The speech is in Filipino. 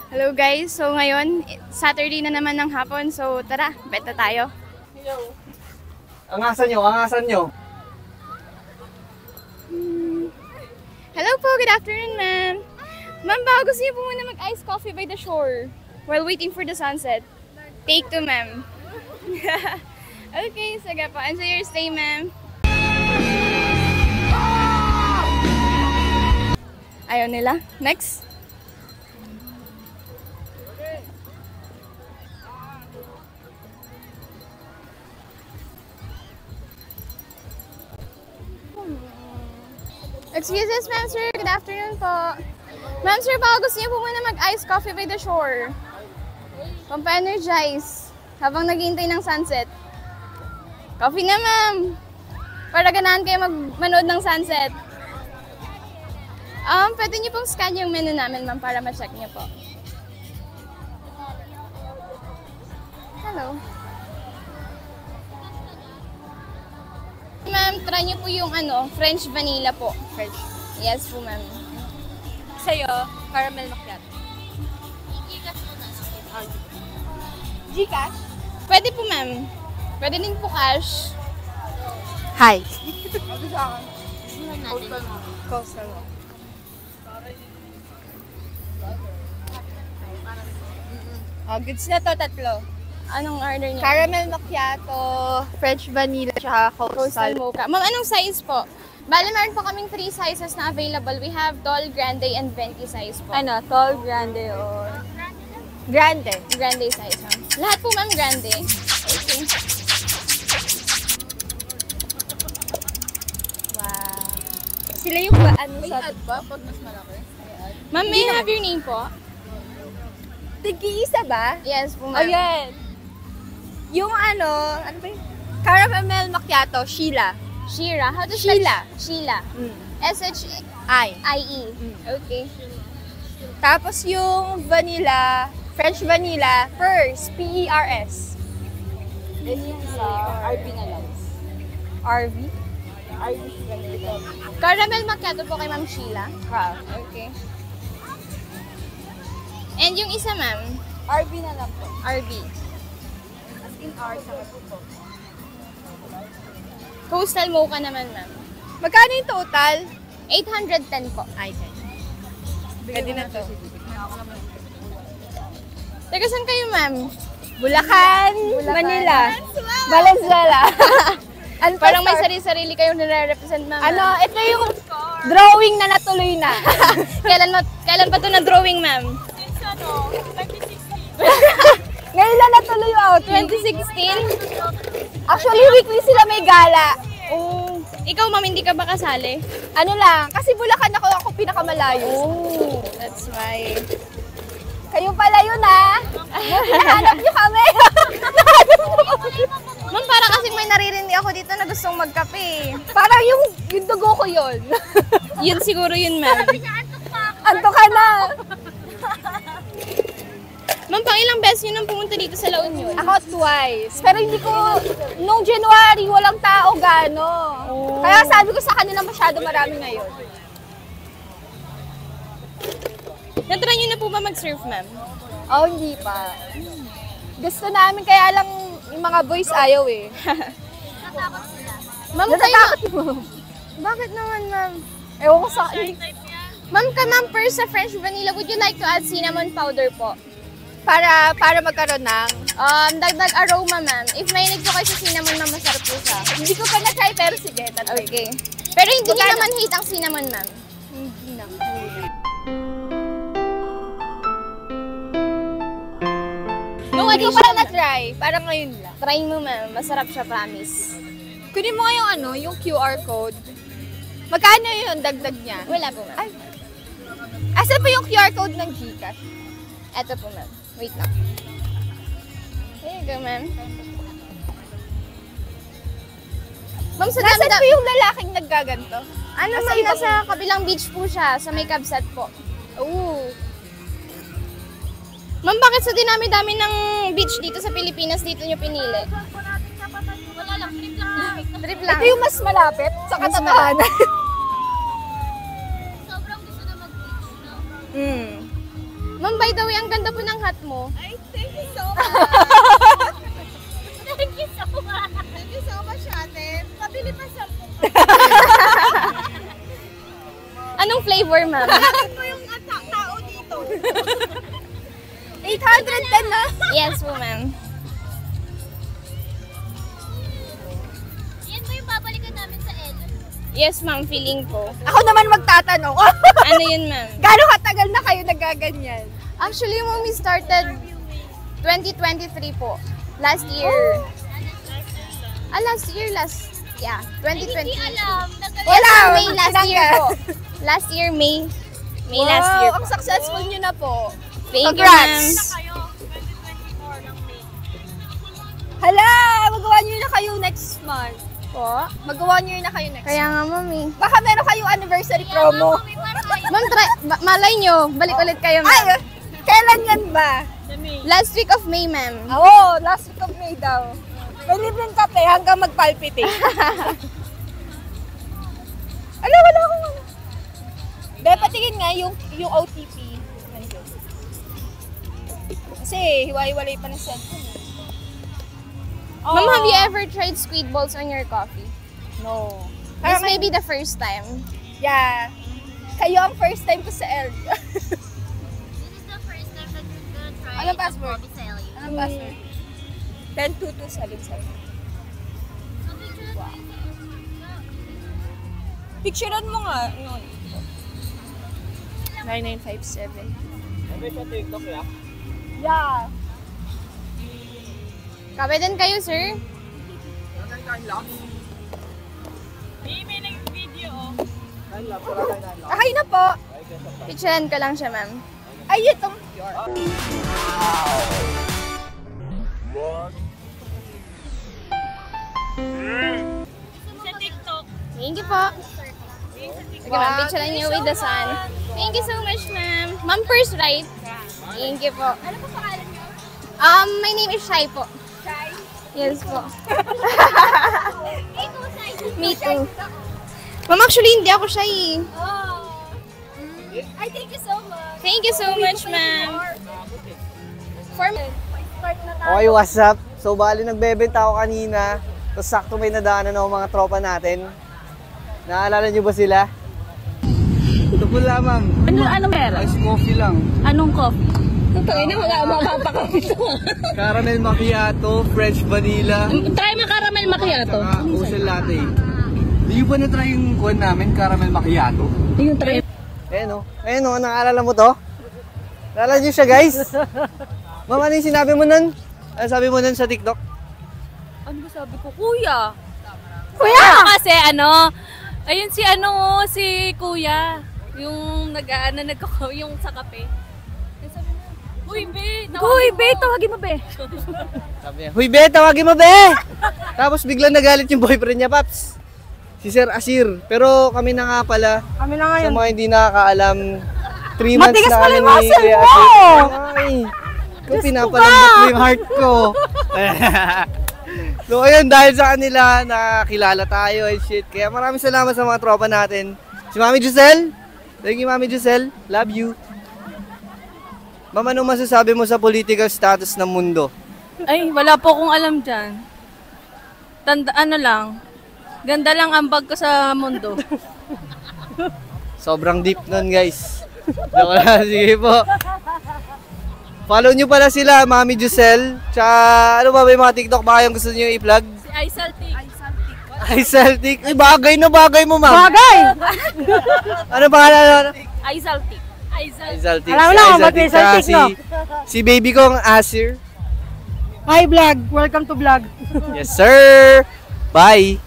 Hello guys, so ngayon, Saturday na naman ng hapon, so tara, beta tayo. Hello. Angasan nyo. Hello po, good afternoon ma'am. Ma'am, baka gusto niyo po muna mag-iced coffee by the shore while waiting for the sunset. Take 2 ma'am. Okay, sige po. Enjoy your stay ma'am. Ayaw nila. Next. Excuses, ma'am sir. Good afternoon po. Ma'am sir, baka gusto niyo po muna mag-iced coffee by the shore. Pampa-energize habang naghihintay ng sunset. Coffee na, ma'am. Para ganahan kayo manood ng sunset. Pwede niyo pong scan yung menu namin, ma'am, para ma-check niyo po. Hello. Ma'am, try niyo po yung French vanilla po. French. Yes po, ma'am. Sa'yo, caramel macchiato. Gcash? Pwede po, ma'am. Pwede din po cash. Hi. Coastal. Goods na to, tatlo. Anong order niyo? Caramel macchiato, French vanilla, tsaka Coastal coastal. mocha. Ma'am, anong size po? Bale, meron po kaming 3 sizes na available. We have tall, grande, and venti size po. Ano, tall, grande, or... Grande. Grande size, ma'am. Lahat po, ma'am, grande. Okay. Wow. Sila yung sa... ba? Pag mas malaki? Ma'am, may I have your name po? Tig-iisa ba? Yes po, Oh, ma'am. yan. Yung ano ba yun? Caramel macchiato, Sheila. Shira. How to Sheila. Sheila. I. S-H-I-E. Okay. Tapos yung vanilla, French vanilla, Pers, P-E-R-S. RB na lang. RV? RB vanilla. Caramel macchiato po kay Ma'am Sheila. Wow. Okay. And yung isa, ma'am, RB na lang po. RB. As in R sa po. Coastal mocha naman, ma'am. Magkano yung total? 810 po. Ay, pwede na to. Teka, saan kayo, ma'am? Bulacan, Manila, Valenzuela. Parang may sarili-sarili kayong nire-represent, ma'am. Ano, ito yung drawing na natuloy na. Kailan pa to na drawing, ma'am? Ngayon lang natuloy yung outfit. 2016? Actually, weekly sila may gala. Oh. Ikaw, ma'am, hindi ka ba kasali? Ano lang, kasi Bulacan ako pinakamalayo. Oh, that's why. Kayo pala yun, ha? Hinahanap niyo kami. Ma'am, parang kasing may naririnig ako dito na gustong magkape. Parang yung dugo ko yun. Yun siguro yun, ma'am. Anto ka na. Ma'am, pang ilang beses yun nang pumunta dito sa La Union? Ako twice. Pero hindi ko, nung January, walang tao gano. Oh. Kaya sabi ko sa kanila masyado marami ngayon. Natry nyo na po ba mag-surf, ma'am? Oh, hindi pa. Gusto namin, kaya lang yung mga boys ayaw eh. Ma'am, Natatakot mo. Bakit naman, ma'am? Ewan ko sa... Ma'am, ma'am, per sa French vanilla, would you like to add cinnamon powder po? Para magkaroon ng... Dagdag aroma, ma'am. If mahilig po kayo sa cinnamon, ma'am, masarap po siya. Hindi ko pa na-try, pero sige. Okay. Pero hindi nyo naman hate ang cinnamon, ma'am. Hindi na. No, Hindi ko pa na-try. Parang ngayon lang. Try mo, ma'am. Masarap siya, promise. Kunin mo nga yung QR code. Magkano yung dagdag niya? Wala po, ma'am. Ay. Asan pa yung QR code ng Gcash? Eto po, ma'am. Wait lang. There you go, ma'am. Ma'am, sa Nasaan dami pa yung lalaking naggaganto? Ano, ma'am, nasa kabilang beach po siya, sa may Cabsat po. Oo. Ma'am, bakit sa dinami-dami ng beach dito sa Pilipinas, dito nyo pinili? Wala lang, trip lang. Trip lang. Ito yung mas malapit sa katotohanan. Sobrang gusto na mag-beach, no? Ma'am, Ma'am, by the way, ang ganda po ng hat mo. Ay, thank you so much. Thank you so much. Thank you so much, ate. Pabili pa sa Anong flavor, ma'am? Bakit mo yung tao dito? 810 na? Yes po, ma'am. Yan ba yung babalikan namin sa L? Yes, ma'am, feeling ko. Ako naman magtatanong. Ano yun, ma'am? Gano'ng katagal na kayo nagaganyan? Actually, when we started 2023 po. Last year. Yeah, 2020. Hindi alam. Wala, May last year po. Last year, May. May last year Ang po. successful nyo na po. Thank you, Congrats. ma'am. Kayo, 2024 ng May. Hala, magawa nyo na kayo next month. Po. Magawa nyo na kayo next Kaya nga, ma'am eh. Baka meron kayo anniversary promo. Ma'am, malay nyo. Balik ulit kayo, Ay, ma'am. kailan yan ba? Last week of May, ma'am. Oo, last week of May daw. May libreng kape hanggang magpalpitate. Wala akong ano. Be, patingin nga yung OTP. Nandiyo. Kasi hiwa-hiwalay pa ng cellphone. Ma'am, have you ever tried squid balls on your coffee? No. This may be the first time. Yeah. Kayo ang first time ko sa L. This is the first time that you're gonna try Anong password? Bobby Sally. Anong password? 102277. So, picture wow. Picturean mo nga. Yun. 9957. May sa TikTok ya? Yeah. Kape din kayo, sir. Ahay na po. Picturean ko lang siya, ma'am. Ay, itong Sa TikTok. Thank you po. Sige, ma'am. Picturean niyo with the sun. Thank you so much, ma'am. Ma'am, first right? Thank you po. Ano po pangalan niyo? My name is Shai po. Shai? Yes po. Ikaw, Shai. Me too. Ma'am, actually, hindi ako shy. Ay, thank you so much. Thank you so much, ma'am. For Start na tayo. Okay, what's up? So, bali nagbebenta ako kanina. Tapos sakto may nadaanan ng mga tropa natin. Naalala niyo ba sila? Ito po lamang. Anong meron? Ice coffee lang. Anong coffee? Totoo na wala makapakapi ito. Caramel macchiato, French vanilla, Try mo caramel macchiato. saka ocean latte. Di nyo ba na-try yung kuwan namin, caramel macchiato? Yung try. Ayan o, nakaalala mo to? Naalala niyo siya, guys? Ma'am, ano yung sinabi mo nun? Ano sabi mo nun sa TikTok? Ano ba sabi ko? Kuya! Kuya! Kasi ayun si Kuya. Yung yung sa kape. Sabi niya, Uy, be, tawagin mo, be. Sabi niya, Huy, be, tawagin mo, be! Tapos biglang nagalit yung boyfriend niya, Paps. Si Sir Asir. Pero kami na nga pala. Kami na Sa mga hindi nakakaalam, 3 months Matigas na pala kami yung ni muscle Kuya mo! Asir. Ay, kung pinapalambot mo yung heart ko. So ayun, dahil sa kanila, nakakilala tayo and shit. Kaya maraming salamat sa mga tropa natin. Si Mami Giselle. Thank you, Mami Giselle. Love you. Ma'am, anong masasabi mo sa political status ng mundo? Ay, wala po akong alam dyan. Ganda lang ang bag ko sa mundo. Sobrang deep nun, guys. Joke lang, sige po. Follow nyo pala sila, Mami Giselle. Tsaka, ano ba yung mga TikTok ba kayong gusto nyo i-vlog? Si Aisaltic. Ay, Celtic. Ay, bagay na bagay mo, ma'am. Bagay! Ano pangalan? Aisaltic. Ay, Celtic. Alam mo na kung ba't may Celtic, no? Si baby kong Asir. Hi, vlog. Welcome to vlog. Yes, sir. Bye.